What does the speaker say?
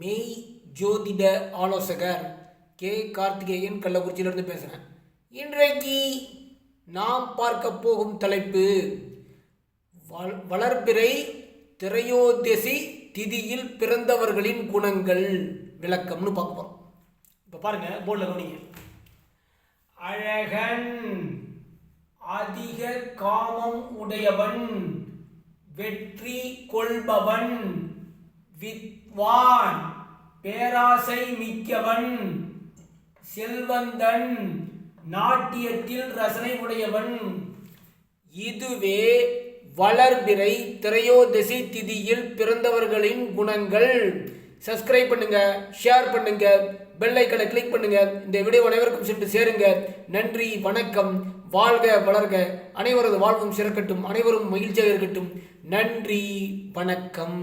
மெய் ஜோதிட ஆலோசகர் கே கார்த்திகேயன் கள்ளக்குறிச்சியிலிருந்து பேசுகிறேன். இன்றைக்கு நாம் பார்க்க போகும் தலைப்பு வளர்பிறை திரையோதசி திதியில் பிறந்தவர்களின் குணங்கள் விளக்கம்னு பார்க்க போகிறோம். இப்போ பாருங்க, போர்டில் கவனிங்க. அழகன், அதிக காமம் உடையவன், வெற்றி கொள்பவன், வித்வான், பேராசை மிக்கவன், செல்வந்தன், நாட்டியத்தில் ரசனை உடையவன். இதுவே வளர்பிறை திரையோதசி திதியில் பிறந்தவர்களின் குணங்கள். சப்ஸ்கிரைப் பண்ணுங்க, ஷேர் பண்ணுங்க, பெல் ஐக்கனை கிளிக் பண்ணுங்க. இந்த வீடியோ அனைவருக்கும் சென்று சேருங்க. நன்றி, வணக்கம். வாழ்க வளர்க, அனைவரது வாழ்வும் சிறக்கட்டும், அனைவரும் மகிழ்ச்சியாக இருக்கட்டும். நன்றி, வணக்கம்.